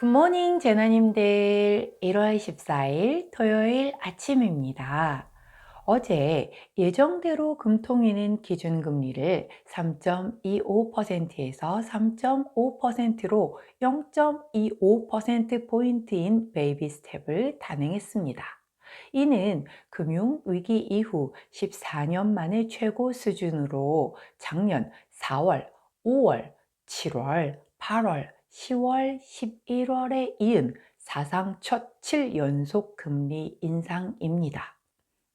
굿모닝 제나님들 1월 14일 토요일 아침입니다. 어제 예정대로 금통위는 기준금리를 3.25%에서 3.5%로 0.25%포인트인 베이비 스텝을 단행했습니다. 이는 금융위기 이후 14년 만의 최고 수준으로 작년 4월, 5월, 7월, 8월, 10월, 11월에 이은 사상 첫 7연속 금리 인상입니다.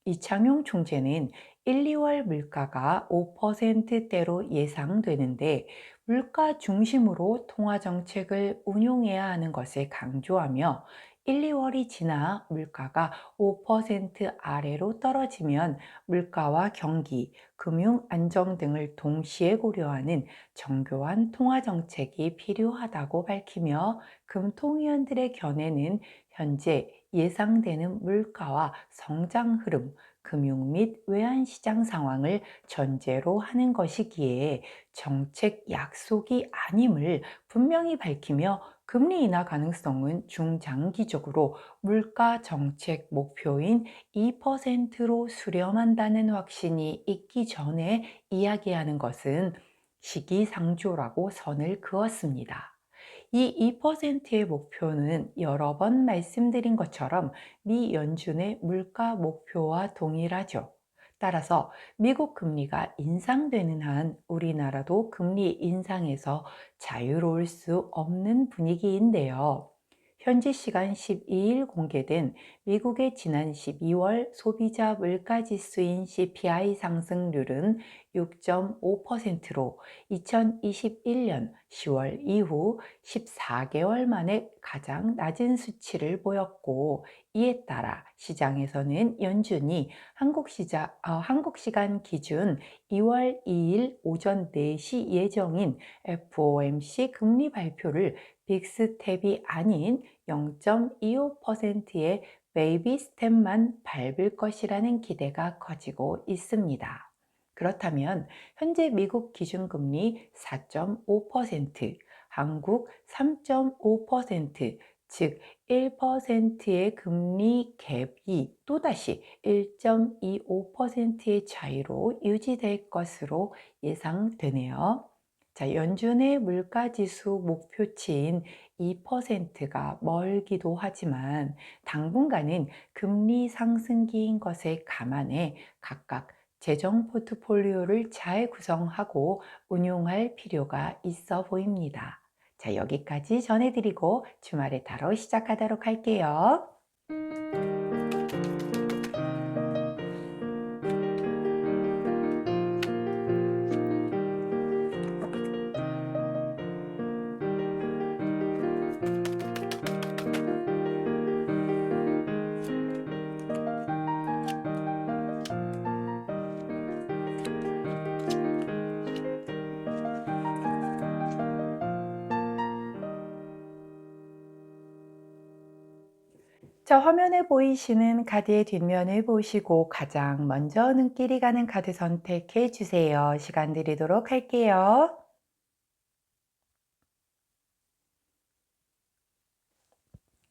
이창용 총재는 1, 2월 물가가 5%대로 예상되는데 물가 중심으로 통화정책을 운용해야 하는 것을 강조하며 1, 2월이 지나 물가가 5% 아래로 떨어지면 물가와 경기, 금융 안정 등을 동시에 고려하는 정교한 통화정책이 필요하다고 밝히며 금통위원들의 견해는 현재 예상되는 물가와 성장 흐름, 금융 및 외환시장 상황을 전제로 하는 것이기에 정책 약속이 아님을 분명히 밝히며 금리 인하 가능성은 중장기적으로 물가 정책 목표인 2%로 수렴한다는 확신이 있기 전에 이야기하는 것은 시기상조라고 선을 그었습니다. 이 2%의 목표는 여러 번 말씀드린 것처럼 미 연준의 물가 목표와 동일하죠. 따라서 미국 금리가 인상되는 한 우리나라도 금리 인상에서 자유로울 수 없는 분위기인데요. 현지 시간 12일 공개된 미국의 지난 12월 소비자 물가지수인 CPI 상승률은 6.5%로 2021년 10월 이후 14개월 만에 가장 낮은 수치를 보였고, 이에 따라 시장에서는 연준이 한국 시간 기준 2월 2일 오전 4시 예정인 FOMC 금리 발표를 빅스텝이 아닌 0.25%의 베이비 스텝만 밟을 것이라는 기대가 커지고 있습니다. 그렇다면 현재 미국 기준금리 4.5%, 한국 3.5%, 즉 1%의 금리 갭이 또다시 1.25%의 차이로 유지될 것으로 예상되네요. 자, 연준의 물가지수 목표치인 2%가 멀기도 하지만 당분간은 금리 상승기인 것을 감안해 각각 재정 포트폴리오를 잘 구성하고 운용할 필요가 있어 보입니다. 자, 여기까지 전해드리고 주말의 타로 시작하도록 할게요. 자, 화면에 보이시는 카드의 뒷면을 보시고 가장 먼저 눈길이 가는 카드 선택해 주세요. 시간 드리도록 할게요.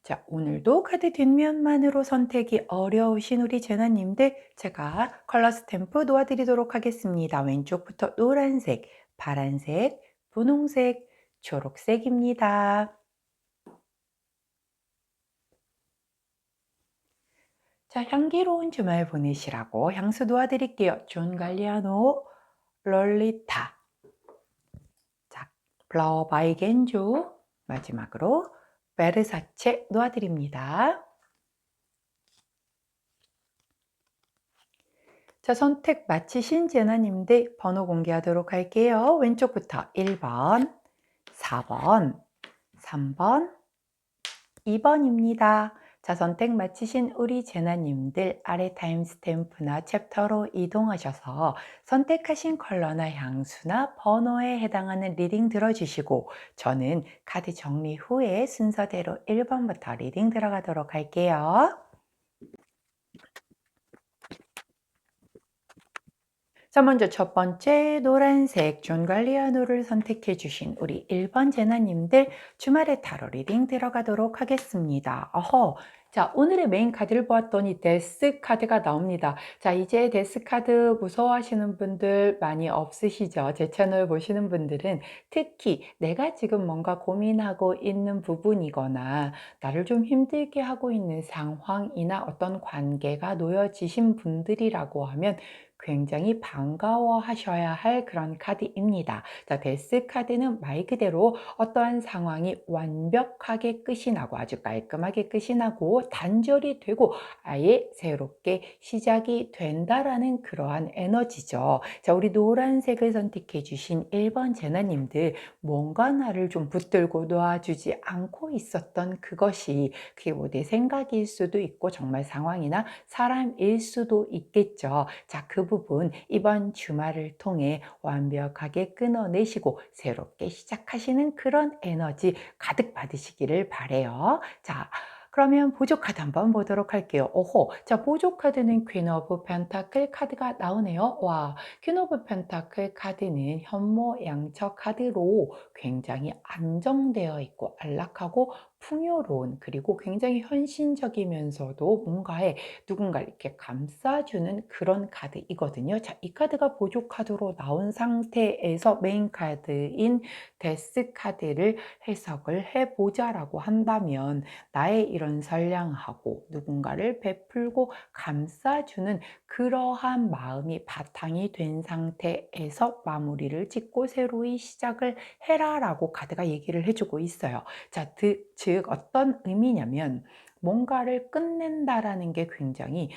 자, 오늘도 카드 뒷면만으로 선택이 어려우신 우리 재나님들, 제가 컬러 스탬프 놓아드리도록 하겠습니다. 왼쪽부터 노란색, 파란색, 분홍색, 초록색입니다. 자, 향기로운 주말 보내시라고 향수 놓아드릴게요. 존 갈리아노 롤리타. 자, 플라워 바이 겐조. 마지막으로 베르사체 놓아드립니다. 자, 선택 마치신 재나님들 번호 공개하도록 할게요. 왼쪽부터 1번, 4번, 3번, 2번입니다. 자, 선택 마치신 우리 재나님들 아래 타임스탬프나 챕터로 이동하셔서 선택하신 컬러나 향수나 번호에 해당하는 리딩 들어주시고, 저는 카드 정리 후에 순서대로 1번부터 리딩 들어가도록 할게요. 자, 먼저 첫 번째 노란색 존 갈리아노를 선택해 주신 우리 1번 제나님들 주말에 타로 리딩 들어가도록 하겠습니다. 어허. 자, 오늘의 메인 카드를 보았더니 데스 카드가 나옵니다. 자, 이제 데스 카드 무서워하시는 분들 많이 없으시죠? 제 채널 보시는 분들은 특히 내가 지금 뭔가 고민하고 있는 부분이거나 나를 좀 힘들게 하고 있는 상황이나 어떤 관계가 놓여지신 분들이라고 하면 굉장히 반가워하셔야 할 그런 카드입니다. 자, 데스 카드는 말 그대로 어떠한 상황이 완벽하게 끝이 나고 아주 깔끔하게 끝이 나고 단절이 되고 아예 새롭게 시작이 된다라는 그러한 에너지죠. 자, 우리 노란색을 선택해 주신 1번 제나님들 뭔가 나를 좀 붙들고 놓아주지 않고 있었던 그것이 그게 뭐 내 생각일 수도 있고 정말 상황이나 사람일 수도 있겠죠. 자, 그 부분 이번 주말을 통해 완벽하게 끊어내시고 새롭게 시작하시는 그런 에너지 가득 받으시기를 바래요. 자, 그러면 보조 카드 한번 보도록 할게요. 오호. 자, 보조 카드는 퀸 오브 펜타클 카드가 나오네요. 와, 퀸 오브 펜타클 카드는 현모양처 카드로 굉장히 안정되어 있고 안락하고 풍요로운 그리고 굉장히 현실적이면서도 뭔가에 누군가를 이렇게 감싸주는 그런 카드이거든요. 자, 이 카드가 보조 카드로 나온 상태에서 메인 카드인 데스 카드를 해석을 해보자라고 한다면 나의 이런 선량하고 누군가를 베풀고 감싸주는 그러한 마음이 바탕이 된 상태에서 마무리를 짓고 새로이 시작을 해라라고 카드가 얘기를 해주고 있어요. 자, 즉 어떤 의미냐면 뭔가를 끝낸다라는 게 굉장히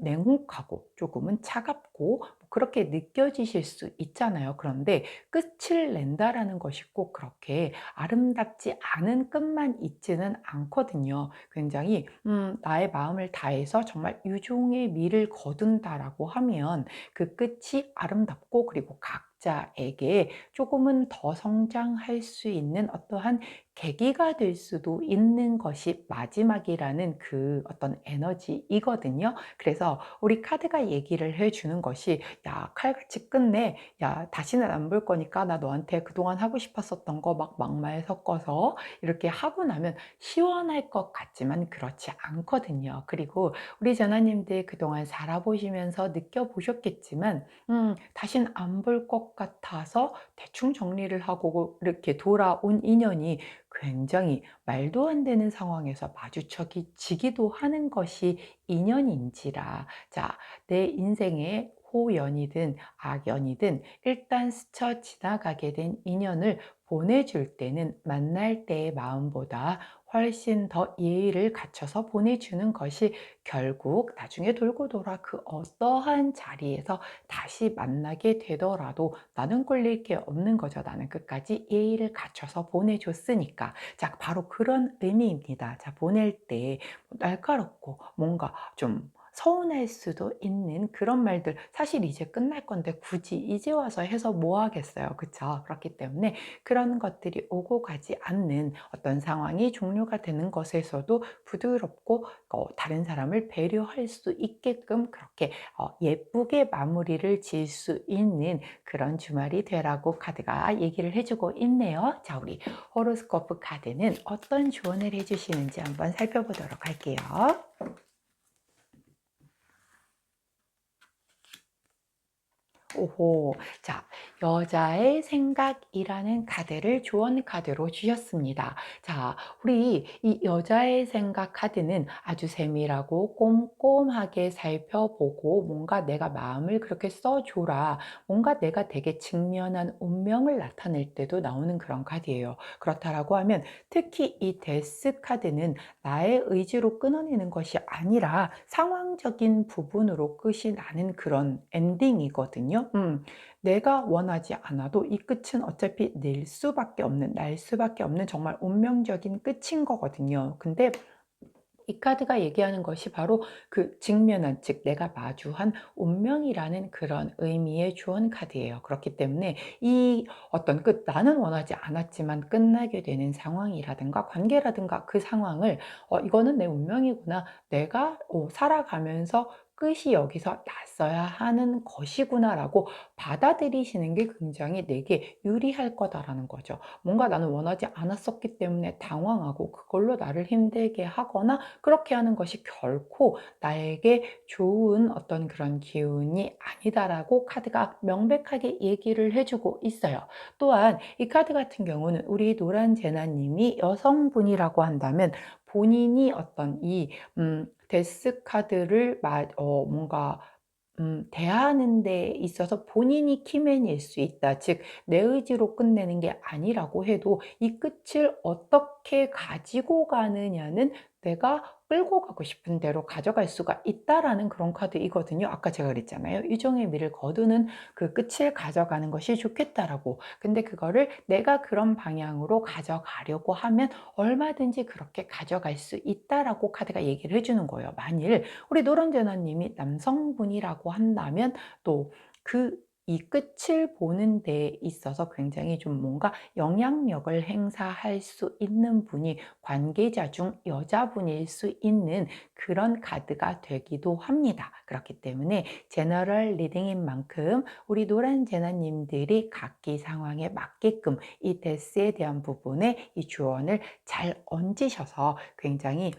냉혹하고 조금은 차갑고 뭐 그렇게 느껴지실 수 있잖아요. 그런데 끝을 낸다라는 것이 꼭 그렇게 아름답지 않은 끝만 있지는 않거든요. 굉장히 나의 마음을 다해서 정말 유종의 미를 거둔다라고 하면 그 끝이 아름답고 그리고 각자에게 조금은 더 성장할 수 있는 어떠한 계기가 될 수도 있는 것이 마지막이라는 그 어떤 에너지이거든요. 그래서 우리 카드가 얘기를 해주는 것이 야, 칼같이 끝내. 야, 다시는 안 볼 거니까 나 너한테 그동안 하고 싶었었던 거 막 막말 섞어서 이렇게 하고 나면 시원할 것 같지만 그렇지 않거든요. 그리고 우리 전하님들 그동안 살아보시면서 느껴보셨겠지만 다신 안 볼 것 같아서 대충 정리를 하고 이렇게 돌아온 인연이 굉장히 말도 안 되는 상황에서 마주쳐지기도 하는 것이 인연인지라. 자, 내 인생의 호연이든 악연이든 일단 스쳐 지나가게 된 인연을 보내줄 때는 만날 때의 마음보다 훨씬 더 예의를 갖춰서 보내주는 것이 결국 나중에 돌고 돌아 그 어떠한 자리에서 다시 만나게 되더라도 나는 꼴릴 게 없는 거죠. 나는 끝까지 예의를 갖춰서 보내줬으니까. 자, 바로 그런 의미입니다. 자, 보낼 때 날카롭고 뭔가 좀 서운할 수도 있는 그런 말들 사실 이제 끝날 건데 굳이 이제 와서 해서 뭐 하겠어요. 그쵸? 그렇기 때문에 그런 것들이 오고 가지 않는 어떤 상황이 종료가 되는 것에서도 부드럽고 다른 사람을 배려할 수 있게끔 그렇게 예쁘게 마무리를 지을 수 있는 그런 주말이 되라고 카드가 얘기를 해주고 있네요. 자, 우리 호로스코프 카드는 어떤 조언을 해주시는지 한번 살펴보도록 할게요. 오호. 자, 여자의 생각이라는 카드를 조언 카드로 주셨습니다. 자, 우리 이 여자의 생각 카드는 아주 세밀하고 꼼꼼하게 살펴보고 뭔가 내가 마음을 그렇게 써줘라. 뭔가 내가 되게 직면한 운명을 나타낼 때도 나오는 그런 카드예요. 그렇다라고 하면 특히 이 데스 카드는 나의 의지로 끊어내는 것이 아니라 상황적인 부분으로 끝이 나는 그런 엔딩이거든요. 내가 원하지 않아도 이 끝은 어차피 날 수밖에 없는 정말 운명적인 끝인 거거든요. 근데 이 카드가 얘기하는 것이 바로 그 직면한, 즉 내가 마주한 운명이라는 그런 의미의 조언 카드예요. 그렇기 때문에 이 어떤 끝, 나는 원하지 않았지만 끝나게 되는 상황이라든가 관계라든가 그 상황을 이거는 내 운명이구나. 내가 살아가면서 끝이 여기서 났어야 하는 것이구나라고 받아들이시는 게 굉장히 내게 유리할 거다라는 거죠. 뭔가 나는 원하지 않았었기 때문에 당황하고 그걸로 나를 힘들게 하거나 그렇게 하는 것이 결코 나에게 좋은 어떤 그런 기운이 아니다라고 카드가 명백하게 얘기를 해주고 있어요. 또한 이 카드 같은 경우는 우리 노란 제나님이 여성분이라고 한다면 본인이 어떤 이 데스 카드를 뭔가 대하는 데 있어서 본인이 키맨일 수 있다. 즉 내 의지로 끝내는 게 아니라고 해도 이 끝을 어떻게 가지고 가느냐는 내가 끌고 가고 싶은 대로 가져갈 수가 있다라는 그런 카드이거든요. 아까 제가 그랬잖아요. 유종의 미를 거두는 그 끝을 가져가는 것이 좋겠다라고. 근데 그거를 내가 그런 방향으로 가져가려고 하면 얼마든지 그렇게 가져갈 수 있다라고 카드가 얘기를 해주는 거예요. 만일 우리 노른재나님이 남성분이라고 한다면 또 이 끝을 보는 데 있어서 굉장히 좀 뭔가 영향력을 행사할 수 있는 분이 관계자 중 여자분일 수 있는 그런 카드가 되기도 합니다. 그렇기 때문에 제너럴 리딩인 만큼 우리 노란 제나님들이 각기 상황에 맞게끔 이 데스에 대한 부분에 이 주언을 잘 얹으셔서 굉장히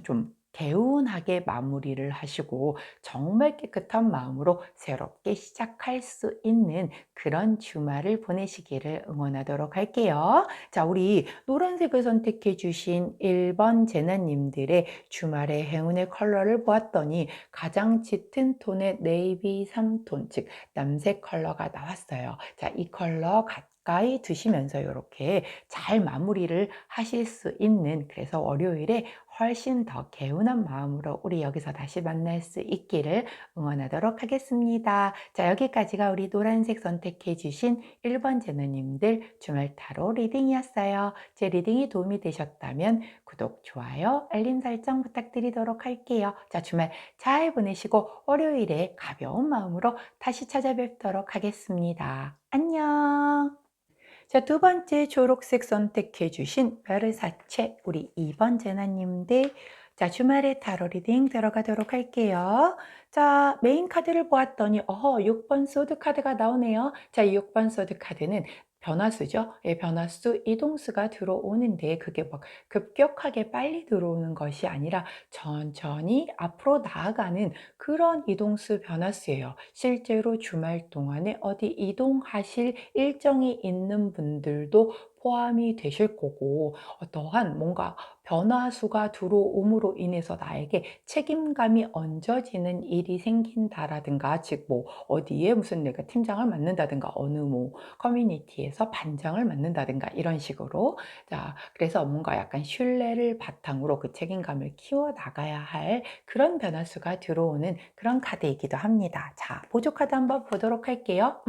좀 개운하게 마무리를 하시고 정말 깨끗한 마음으로 새롭게 시작할 수 있는 그런 주말을 보내시기를 응원하도록 할게요. 자, 우리 노란색을 선택해 주신 1번 제나님들의 주말의 행운의 컬러를 보았더니 가장 짙은 톤의 네이비 3톤, 즉 남색 컬러가 나왔어요. 자, 이 컬러 가까이 두시면서 이렇게 잘 마무리를 하실 수 있는, 그래서 월요일에 훨씬 더 개운한 마음으로 우리 여기서 다시 만날 수 있기를 응원하도록 하겠습니다. 자, 여기까지가 우리 노란색 선택해 주신 1번 제너님들 주말 타로 리딩이었어요. 제 리딩이 도움이 되셨다면 구독, 좋아요, 알림 설정 부탁드리도록 할게요. 자, 주말 잘 보내시고 월요일에 가벼운 마음으로 다시 찾아뵙도록 하겠습니다. 안녕. 자, 두 번째 초록색 선택해 주신 베르사체 우리 2번 제나님들, 자, 주말에 타로 리딩 들어가도록 할게요. 자, 메인 카드를 보았더니 6번 소드 카드가 나오네요. 자, 이 6번 소드 카드는 변화수죠. 예, 변화수, 이동수가 들어오는데 그게 막 급격하게 빨리 들어오는 것이 아니라 천천히 앞으로 나아가는 그런 이동수 변화수예요. 실제로 주말 동안에 어디 이동하실 일정이 있는 분들도 포함이 되실 거고, 어떠한 뭔가 변화수가 들어옴으로 인해서 나에게 책임감이 얹어지는 일이 생긴다라든가, 즉 뭐 어디에 무슨 내가 팀장을 맡는다든가 어느 뭐 커뮤니티에서 반장을 맡는다든가 이런 식으로, 자, 그래서 뭔가 약간 신뢰를 바탕으로 그 책임감을 키워 나가야 할 그런 변화수가 들어오는 그런 카드이기도 합니다. 자, 보조 카드 한번 보도록 할게요.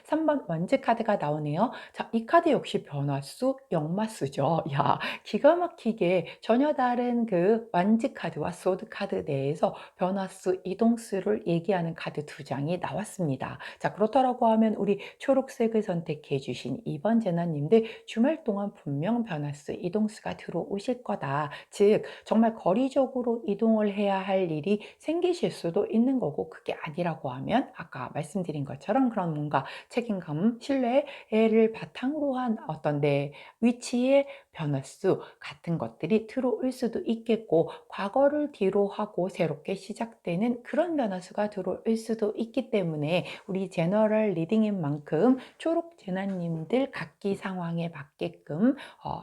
3번 원즈 카드가 나오네요. 자, 이 카드 역시 변화수, 역마수죠. 야, 기가 막히게 전혀 다른 그 완즈 카드와 소드 카드 내에서 변화수, 이동수를 얘기하는 카드 두 장이 나왔습니다. 자, 그렇다라고 하면 우리 초록색을 선택해 주신 2번 제나님들 주말 동안 분명 변화수, 이동수가 들어오실 거다. 즉 정말 거리적으로 이동을 해야 할 일이 생기실 수도 있는 거고, 그게 아니라고 하면 아까 말씀드린 것처럼 그런 뭔가 책임감, 신뢰를 바탕으로 한 어떤 내 위치의 변화수 같은 것들이 들어올 수도 있겠고, 과거를 뒤로 하고 새롭게 시작되는 그런 변화수가 들어올 수도 있기 때문에 우리 제너럴 리딩인 만큼 초록 제나님들 각기 상황에 맞게끔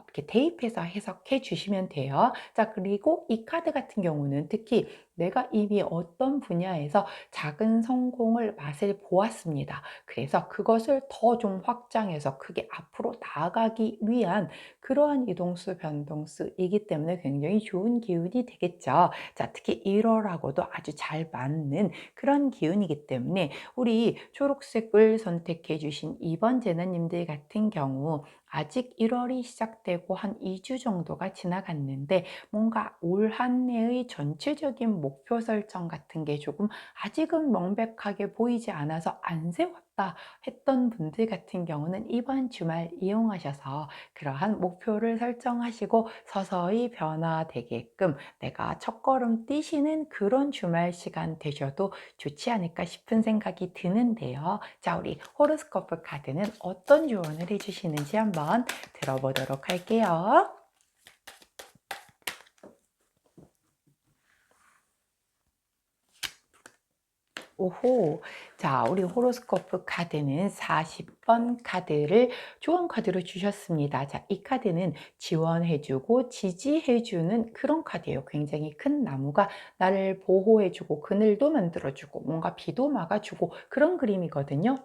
이렇게 대입해서 해석해 주시면 돼요. 자, 그리고 이 카드 같은 경우는 특히 내가 이미 어떤 분야에서 작은 성공을 맛을 보았습니다. 그래서 그것을 더 좀 확장해서 크게 앞으로 나아가기 위한 그러한 이동수, 변동수이기 때문에 굉장히 좋은 기운이 되겠죠. 자, 특히 1월하고도 아주 잘 맞는 그런 기운이기 때문에 우리 초록색을 선택해 주신 2번 제너님들 같은 경우 아직 1월이 시작되고 한 2주 정도가 지나갔는데 뭔가 올 한 해의 전체적인 목표 설정 같은 게 조금 아직은 명백하게 보이지 않아서 안 세웠다 없다 했던 분들 같은 경우는 이번 주말 이용하셔서 그러한 목표를 설정하시고 서서히 변화되게끔 내가 첫걸음 뛰시는 그런 주말 시간 되셔도 좋지 않을까 싶은 생각이 드는데요. 자, 우리 호로스코프 카드는 어떤 조언을 해주시는지 한번 들어보도록 할게요. 오호. 자, 우리 호로스코프 카드는 40번 카드를 조언 카드로 주셨습니다. 자, 이 카드는 지원해주고 지지해주는 그런 카드예요. 굉장히 큰 나무가 나를 보호해주고 그늘도 만들어주고 뭔가 비도 막아주고 그런 그림이거든요.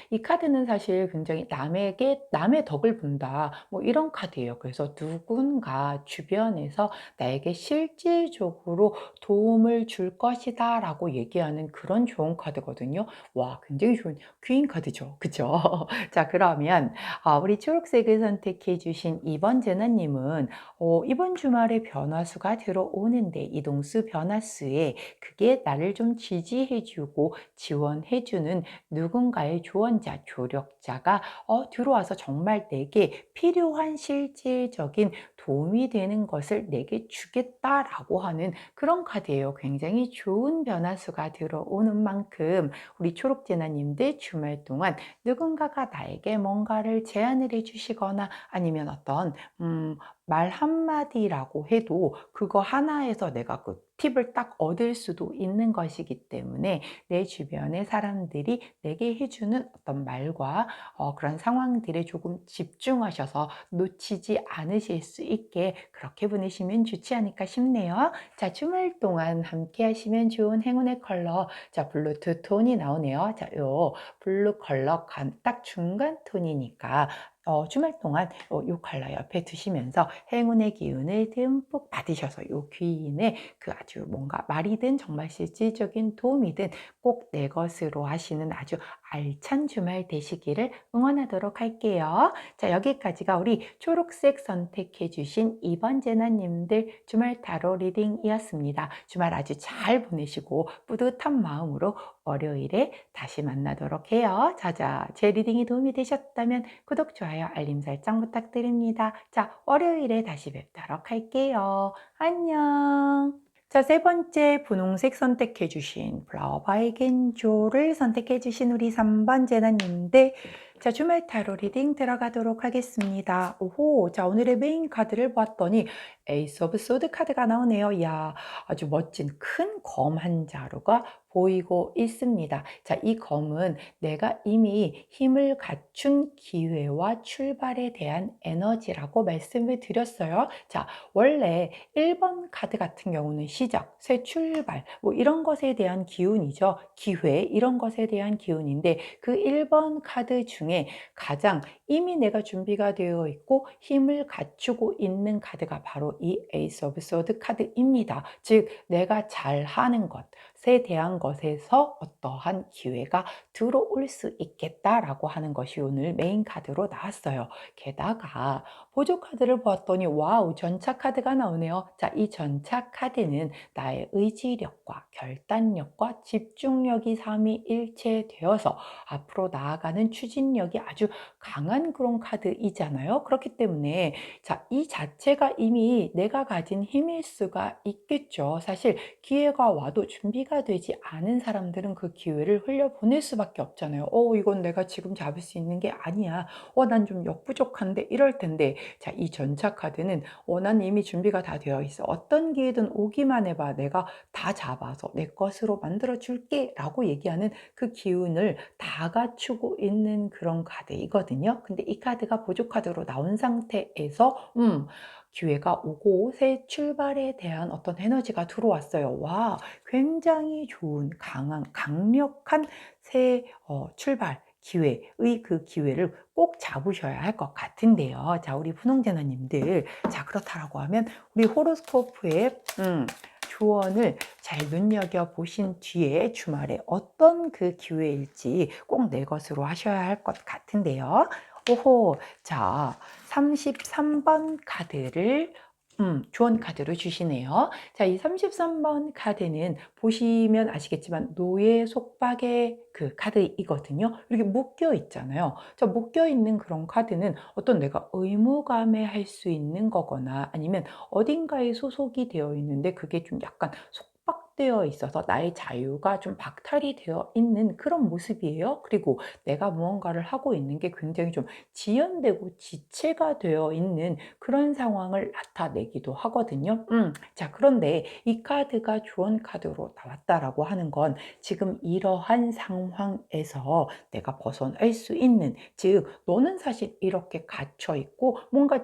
이 카드는 사실 굉장히 남에게 남의 덕을 본다. 뭐 이런 카드예요. 그래서 누군가 주변에서 나에게 실질적으로 도움을 줄 것이다 라고 얘기하는 그런 좋은 카드거든요. 와, 굉장히 좋은 퀸 카드죠. 그쵸? 자, 그러면 우리 초록색을 선택해 주신 이번 제나님은 이번 주말에 변화수가 들어오는데 이동수 변화수에 그게 나를 좀 지지해 주고 지원해 주는 누군가의 조언자, 조력자가 들어와서 정말 내게 필요한 실질적인 도움이 되는 것을 내게 주겠다라고 하는 그런 카드예요. 굉장히 좋은 변화수가 들어오는 만큼 우리 초록제나님들 주말 동안 누군가가 나에게 뭔가를 제안을 해주시거나 아니면 어떤 말 한마디라고 해도 그거 하나에서 내가 그 팁을 딱 얻을 수도 있는 것이기 때문에 내 주변의 사람들이 내게 해주는 어떤 말과 그런 상황들에 조금 집중하셔서 놓치지 않으실 수 있게 그렇게 보내시면 좋지 않을까 싶네요. 자, 주말 동안 함께 하시면 좋은 행운의 컬러. 자, 블루 투 톤이 나오네요. 자, 요 블루 컬러 딱 중간 톤이니까 주말 동안 요 컬러 옆에 두시면서 행운의 기운을 듬뿍 받으셔서 요 귀인의 그 아주 뭔가 말이든 정말 실질적인 도움이든 꼭 내 것으로 하시는 아주 알찬 주말 되시기를 응원하도록 할게요. 자, 여기까지가 우리 초록색 선택해 주신 이번 제나님들 주말 타로 리딩이었습니다. 주말 아주 잘 보내시고 뿌듯한 마음으로 월요일에 다시 만나도록 해요. 자자, 제 리딩이 도움이 되셨다면 구독, 좋아요, 알림 설정 부탁드립니다. 자, 월요일에 다시 뵙도록 할게요. 안녕. 자, 세 번째 분홍색 선택해 주신 플라워 바이겐조를 선택해 주신 우리 3번 제나님들 자, 주말 타로 리딩 들어가도록 하겠습니다. 오호, 자, 오늘의 메인 카드를 봤더니 에이스 오브 소드 카드가 나오네요. 이야, 아주 멋진 큰 검 한 자루가 보이고 있습니다. 자, 이 검은 내가 이미 힘을 갖춘 기회와 출발에 대한 에너지라고 말씀을 드렸어요. 자, 원래 1번 카드 같은 경우는 시작, 새 출발, 뭐 이런 것에 대한 기운이죠. 기회, 이런 것에 대한 기운인데 그 1번 카드 중에 가장 이미 내가 준비가 되어 있고 힘을 갖추고 있는 카드가 바로 이 에이스 오브 소드 카드입니다. 즉, 내가 잘하는 것에 대한 것에서 어떠한 기회가 들어올 수 있겠다라고 하는 것이 오늘 메인 카드로 나왔어요. 게다가 보조 카드를 보았더니 와우, 전차 카드가 나오네요. 자, 이 전차 카드는 나의 의지력과 결단력과 집중력이 삼위일체되어서 앞으로 나아가는 추진력이 아주 강한 그런 카드이잖아요. 그렇기 때문에 자, 이 자체가 이미 내가 가진 힘일 수가 있겠죠. 사실 기회가 와도 준비가 되지 않은 사람들은 그 기회를 흘려보낼 수밖에 없잖아요. 이건 내가 지금 잡을 수 있는 게 아니야. 난 좀 역부족한데 이럴 텐데 자, 이 전차 카드는 난 이미 준비가 다 되어 있어. 어떤 기회든 오기만 해봐. 내가 다 잡아서 내 것으로 만들어 줄게 라고 얘기하는 그 기운을 다 갖추고 있는 그런 카드이거든요. 근데 이 카드가 보조 카드로 나온 상태에서 기회가 오고 새 출발에 대한 어떤 에너지가 들어왔어요. 와, 굉장히 좋은 강력한 새 출발 기회의 그 기회를 꼭 잡으셔야 할 것 같은데요. 자, 우리 분홍제나님들 자, 그렇다라고 하면 우리 호로스코프의 조언을 잘 눈여겨 보신 뒤에 주말에 어떤 그 기회일지 꼭 내 것으로 하셔야 할 것 같은데요. 오호, 자, 33번 카드를 좋은 카드로 주시네요. 자, 이 33번 카드는 보시면 아시겠지만 노예 속박의 그 카드이거든요. 이렇게 묶여 있잖아요. 자, 묶여 있는 그런 카드는 어떤 내가 의무감에 할 수 있는 거거나 아니면 어딘가에 소속이 되어 있는데 그게 좀 약간 속박되어 있어서 나의 자유가 좀 박탈이 되어 있는 그런 모습이에요. 그리고 내가 무언가를 하고 있는 게 굉장히 좀 지연되고 지체가 되어 있는 그런 상황을 나타내기도 하거든요. 자, 그런데 이 카드가 좋은 카드로 나왔다라고 하는 건 지금 이러한 상황에서 내가 벗어날 수 있는, 즉 너는 사실 이렇게 갇혀 있고 뭔가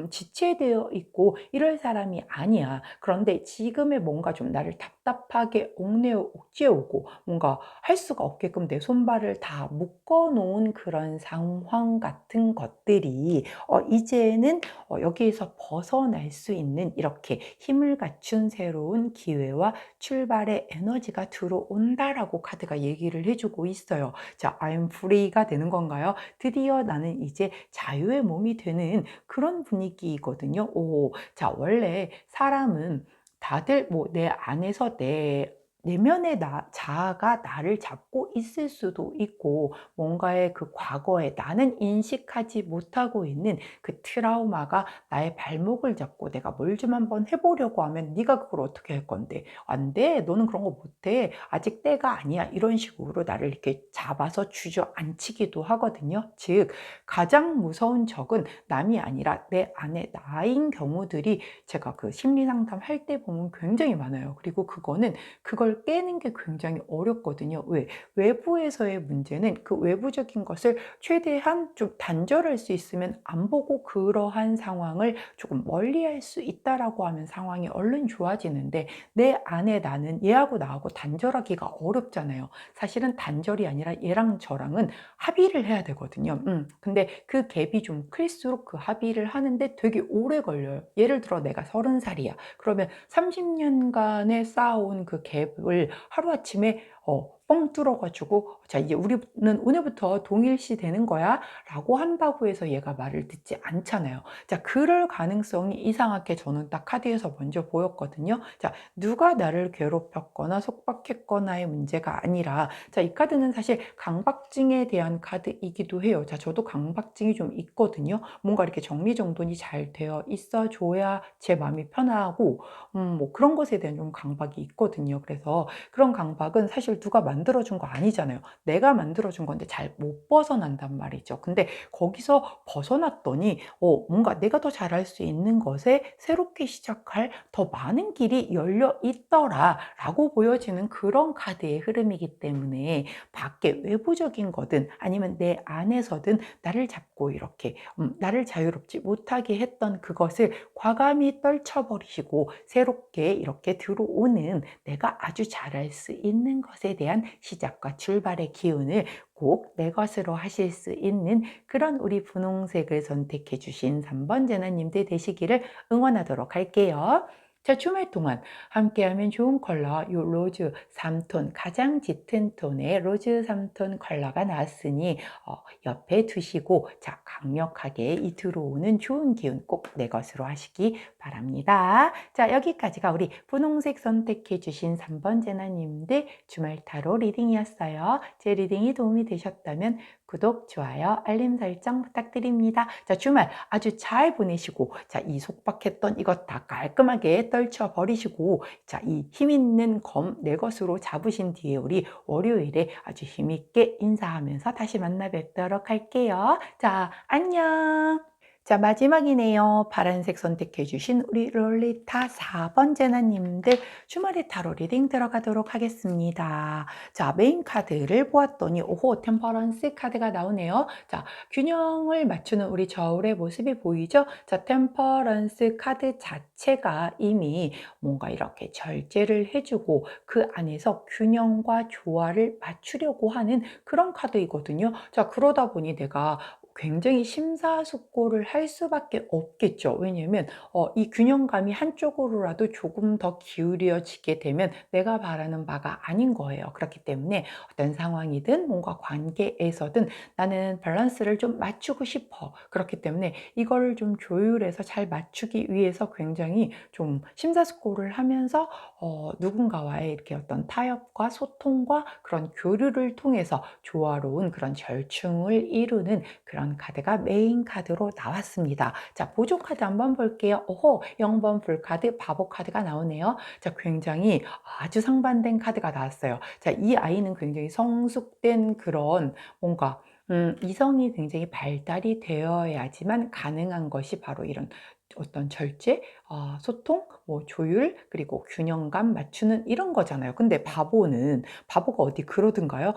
지체되어 있고 이럴 사람이 아니야. 그런데 지금의 뭔가 좀 나를 답답하게 옥내어 옥죄오고 뭔가 할 수가 없게끔 내 손발을 다 묶어 놓은 그런 상황 같은 것들이 이제는 여기에서 벗어날 수 있는 이렇게 힘을 갖춘 새로운 기회와 출발의 에너지가 들어온다라고 카드가 얘기를 해주고 있어요. 자, I'm free가 되는 건가요? 드디어 나는 이제 자유의 몸이 되는 그런 분위기거든요. 오, 자, 원래 사람은 다들 뭐 내 안에서 내 내면의 자아가 나를 잡고 있을 수도 있고 뭔가의 그 과거에 나는 인식하지 못하고 있는 그 트라우마가 나의 발목을 잡고 내가 뭘 좀 한번 해보려고 하면 네가 그걸 어떻게 할 건데 안 돼, 너는 그런 거 못해, 아직 때가 아니야, 이런 식으로 나를 이렇게 잡아서 주저앉히기도 하거든요. 즉 가장 무서운 적은 남이 아니라 내 안에 나인 경우들이 제가 그 심리 상담 할 때 보면 굉장히 많아요. 그리고 그걸 깨는 게 굉장히 어렵거든요. 왜? 외부에서의 문제는 그 외부적인 것을 최대한 좀 단절할 수 있으면 안 보고 그러한 상황을 조금 멀리할 수 있다라고 하면 상황이 얼른 좋아지는데 내 안에 나는 얘하고 나하고 단절하기가 어렵잖아요. 사실은 단절이 아니라 얘랑 저랑은 합의를 해야 되거든요. 근데 그 갭이 좀 클수록 그 합의를 하는데 되게 오래 걸려요. 예를 들어 내가 30살이야. 그러면 30년간에 쌓아온 그 갭을 하루아침에 뻥 뚫어가지고 자 이제 우리는 오늘부터 동일시 되는 거야 라고 한다고 해서 얘가 말을 듣지 않잖아요. 자, 그럴 가능성이 이상하게 저는 딱 카드에서 먼저 보였거든요. 자, 누가 나를 괴롭혔거나 속박했거나의 문제가 아니라 자, 이 카드는 사실 강박증에 대한 카드이기도 해요. 자, 저도 강박증이 좀 있거든요. 뭔가 이렇게 정리정돈이 잘 되어 있어 줘야 제 마음이 편하고 뭐 그런 것에 대한 좀 강박이 있거든요. 그래서 그런 강박은 사실 누가 만들어준 거 아니잖아요. 내가 만들어준 건데 잘 못 벗어난단 말이죠. 근데 거기서 벗어났더니 뭔가 내가 더 잘할 수 있는 것에 새롭게 시작할 더 많은 길이 열려 있더라 라고 보여지는 그런 카드의 흐름이기 때문에 밖에 외부적인 거든 아니면 내 안에서든 나를 잡고 이렇게 나를 자유롭지 못하게 했던 그것을 과감히 떨쳐버리시고 새롭게 이렇게 들어오는 내가 아주 잘할 수 있는 것에 대한 시작과 출발의 기운을 꼭 내 것으로 하실 수 있는 그런 우리 분홍색을 선택해 주신 3번 제나님들 되시기를 응원하도록 할게요. 자, 주말 동안 함께하면 좋은 컬러 요 로즈 3톤, 가장 짙은 톤의 로즈 3톤 컬러가 나왔으니 옆에 두시고 자, 강력하게 이 들어오는 좋은 기운 꼭 내 것으로 하시기 바랍니다. 자, 여기까지가 우리 분홍색 선택해 주신 3번 제나님들 주말 타로 리딩이었어요. 제 리딩이 도움이 되셨다면 구독, 좋아요, 알림 설정 부탁드립니다. 자, 주말 아주 잘 보내시고 자, 이 속박했던 이것 다 깔끔하게 떨쳐버리시고 자, 이 힘있는 검 내 것으로 잡으신 뒤에 우리 월요일에 아주 힘있게 인사하면서 다시 만나 뵙도록 할게요. 자, 안녕. 자, 마지막이네요. 파란색 선택해 주신 우리 롤리타 4번 제나님들 주말에 타로 리딩 들어가도록 하겠습니다. 자, 메인 카드를 보았더니 오호, 템퍼런스 카드가 나오네요. 자, 균형을 맞추는 우리 저울의 모습이 보이죠? 자, 템퍼런스 카드 자체가 이미 뭔가 이렇게 절제를 해주고 그 안에서 균형과 조화를 맞추려고 하는 그런 카드이거든요. 자, 그러다 보니 내가 굉장히 심사숙고를 할 수밖에 없겠죠. 왜냐면 이 균형감이 한쪽으로라도 조금 더 기울여지게 되면 내가 바라는 바가 아닌 거예요. 그렇기 때문에 어떤 상황이든 뭔가 관계에서든 나는 밸런스를 좀 맞추고 싶어. 그렇기 때문에 이거를 좀 조율해서 잘 맞추기 위해서 굉장히 좀 심사숙고를 하면서 누군가와의 이렇게 어떤 타협과 소통과 그런 교류를 통해서 조화로운 그런 절충을 이루는 그런 카드가 메인 카드로 나왔습니다. 자, 보조 카드 한번 볼게요. 오호, 0번 불카드, 바보 카드가 나오네요. 자, 굉장히 아주 상반된 카드가 나왔어요. 자, 이 아이는 굉장히 성숙된 그런 뭔가 이성이 굉장히 발달이 되어야지만 가능한 것이 바로 이런 어떤 절제, 소통, 뭐 조율, 그리고 균형감 맞추는 이런 거잖아요. 근데 바보가 어디 그러든가요?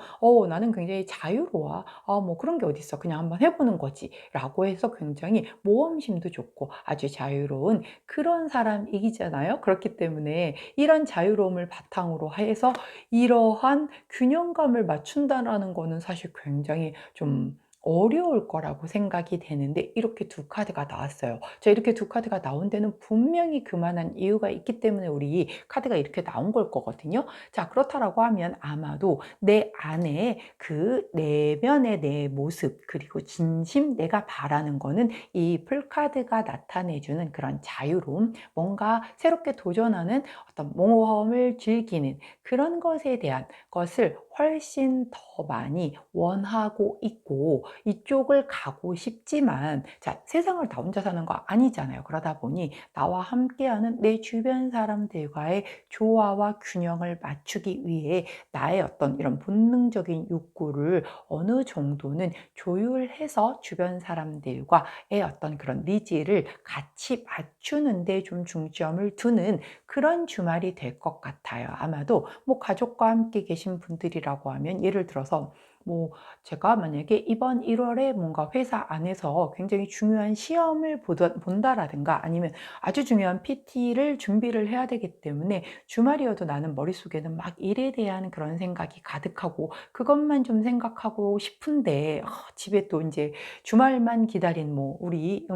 나는 굉장히 자유로워. 뭐 그런 게 어딨어. 그냥 한번 해보는 거지. 라고 해서 굉장히 모험심도 좋고 아주 자유로운 그런 사람이잖아요. 그렇기 때문에 이런 자유로움을 바탕으로 해서 이러한 균형감을 맞춘다라는 거는 사실 굉장히 좀 어려울 거라고 생각이 되는데 이렇게 두 카드가 나왔어요. 자, 이렇게 두 카드가 나온 데는 분명히 그만한 이유가 있기 때문에 우리 카드가 이렇게 나온 걸 거거든요. 자, 그렇다라고 하면 아마도 내 안에 그 내면의 내 모습 그리고 진심 내가 바라는 거는 이 풀카드가 나타내주는 그런 자유로움, 뭔가 새롭게 도전하는 어떤 모험을 즐기는 그런 것에 대한 것을 훨씬 더 많이 원하고 있고 이쪽을 가고 싶지만 자, 세상을 나 혼자 사는 거 아니잖아요. 그러다 보니 나와 함께하는 내 주변 사람들과의 조화와 균형을 맞추기 위해 나의 어떤 이런 본능적인 욕구를 어느 정도는 조율해서 주변 사람들과의 어떤 그런 니즈를 같이 맞추는데 좀 중점을 두는 그런 주말이 될 것 같아요. 아마도 뭐 가족과 함께 계신 분들이라고 하면 예를 들어서 뭐 제가 만약에 이번 1월에 뭔가 회사 안에서 굉장히 중요한 시험을 본다라든가 아니면 아주 중요한 PT를 준비를 해야 되기 때문에 주말이어도 나는 머릿속에는 막 일에 대한 그런 생각이 가득하고 그것만 좀 생각하고 싶은데 집에 또 이제 주말만 기다린 뭐 우리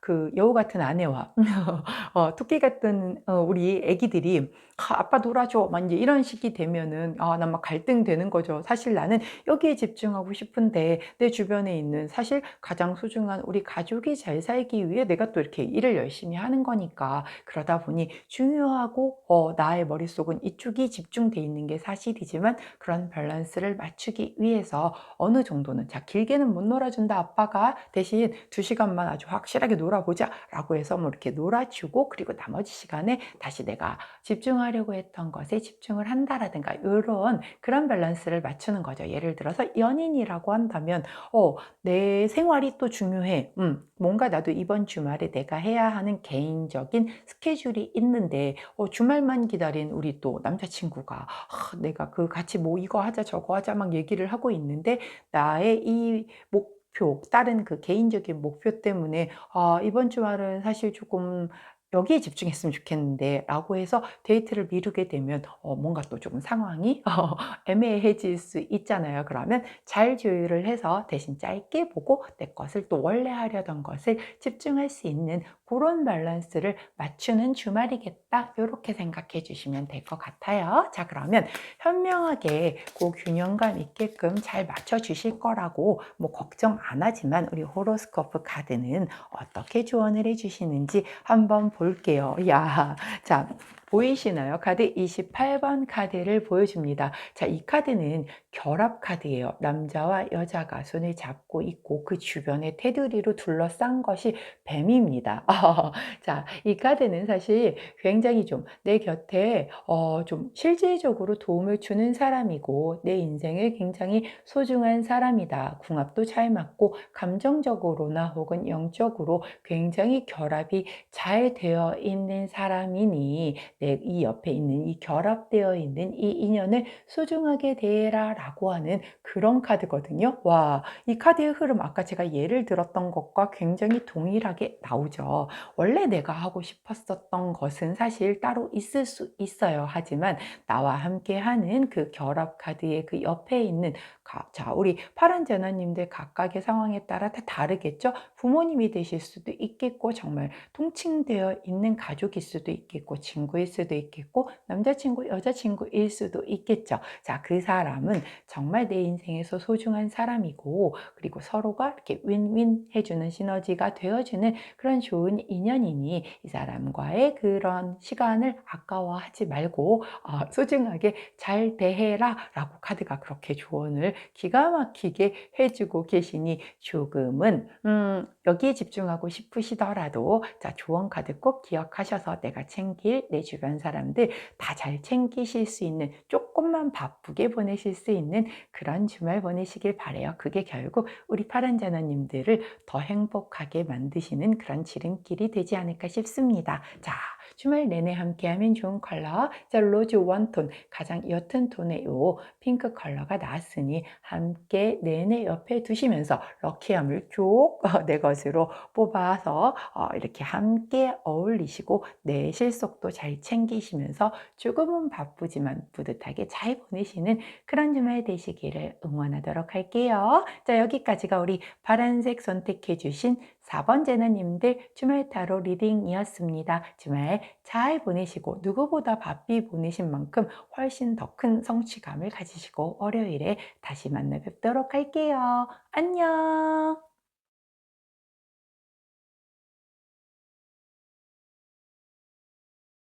그 여우 같은 아내와 토끼 같은 우리 애기들이 아빠 놀아줘 막 이제 이런 식이 되면은 난 막 갈등되는 거죠. 사실 나는 여기에 집중하고 싶은데 내 주변에 있는 사실 가장 소중한 우리 가족이 잘 살기 위해 내가 또 이렇게 일을 열심히 하는 거니까 그러다 보니 중요하고 나의 머릿속은 이쪽이 집중돼 있는 게 사실이지만 그런 밸런스를 맞추기 위해서 어느 정도는 자 길게는 못 놀아준다 아빠가 대신 2시간만 아주 확실하게 놀아보자 라고 해서 뭐 이렇게 놀아주고 그리고 나머지 시간에 다시 내가 집중하려고 했던 것에 집중을 한다라든가 이런 그런 밸런스를 맞추는 거죠. 예를 들어서 연인이라고 한다면 내 생활이 또 중요해. 뭔가 나도 이번 주말에 내가 해야 하는 개인적인 스케줄이 있는데 주말만 기다린 우리 또 남자친구가 내가 그 같이 뭐 이거 하자 저거 하자 막 얘기를 하고 있는데 나의 이 목표, 다른 그 개인적인 목표 때문에 이번 주말은 사실 조금 여기에 집중했으면 좋겠는데 라고 해서 데이트를 미루게 되면 뭔가 또 조금 상황이 애매해질 수 있잖아요. 그러면 잘 조율을 해서 대신 짧게 보고 내 것을 또 원래 하려던 것을 집중할 수 있는 그런 밸런스를 맞추는 주말이겠다. 이렇게 생각해 주시면 될 것 같아요. 자, 그러면 현명하게 그 균형감 있게끔 잘 맞춰 주실 거라고 뭐 걱정 안 하지만 우리 호로스코프 카드는 어떻게 조언을 해 주시는지 한번 볼게요. 야, 자, 보이시나요? 카드 28번 카드를 보여줍니다. 자, 이 카드는 결합 카드예요. 남자와 여자가 손을 잡고 있고 그 주변에 테두리로 둘러싼 것이 뱀입니다. 자, 이 카드는 사실 굉장히 좀 내 곁에 좀 실질적으로 도움을 주는 사람이고 내 인생에 굉장히 소중한 사람이다. 궁합도 잘 맞고 감정적으로나 혹은 영적으로 굉장히 결합이 잘 되어 있는 사람이니 이 옆에 있는 이 결합되어 있는 이 인연을 소중하게 대해라라고 하는 그런 카드거든요. 와, 이 카드의 흐름 아까 제가 예를 들었던 것과 굉장히 동일하게 나오죠. 원래 내가 하고 싶었었던 것은 사실 따로 있을 수 있어요. 하지만 나와 함께하는 그 결합 카드의 그 옆에 있는 자, 우리 파란 제너님들 각각의 상황에 따라 다 다르겠죠. 부모님이 되실 수도 있겠고 정말 통칭되어 있는 가족일 수도 있겠고 친구일 수도 있겠고 남자친구, 여자친구일 수도 있겠죠. 자, 그 사람은 정말 내 인생에서 소중한 사람이고 그리고 서로가 이렇게 윈윈 해주는 시너지가 되어주는 그런 좋은 인연이니 이 사람과의 그런 시간을 아까워하지 말고 소중하게 잘 대해라 라고 카드가 그렇게 조언을 기가 막히게 해주고 계시니 조금은 여기에 집중하고 싶으시더라도 자, 조언 카드 꼭 기억하셔서 내가 챙길 내 주변 사람들 다 잘 챙기실 수 있는 조금만 바쁘게 보내실 수 있는 그런 주말 보내시길 바래요. 그게 결국 우리 파란 자녀님들을 더 행복하게 만드시는 그런 지름길이 되지 않을까 싶습니다. 자, 주말 내내 함께하면 좋은 컬러 자, 로즈 원톤 가장 옅은 톤의 요 핑크 컬러가 나왔으니 함께 내내 옆에 두시면서 럭키함을 쭉 내 것으로 뽑아서 이렇게 함께 어울리시고 내 실속도 잘 챙기시면서 조금은 바쁘지만 뿌듯하게 잘 보내시는 그런 주말 되시기를 응원하도록 할게요. 자, 여기까지가 우리 파란색 선택해 주신 4번 제너님들 주말 타로 리딩이었습니다. 주말 잘 보내시고 누구보다 바삐 보내신 만큼 훨씬 더 큰 성취감을 가지시고 월요일에 다시 만나 뵙도록 할게요. 안녕.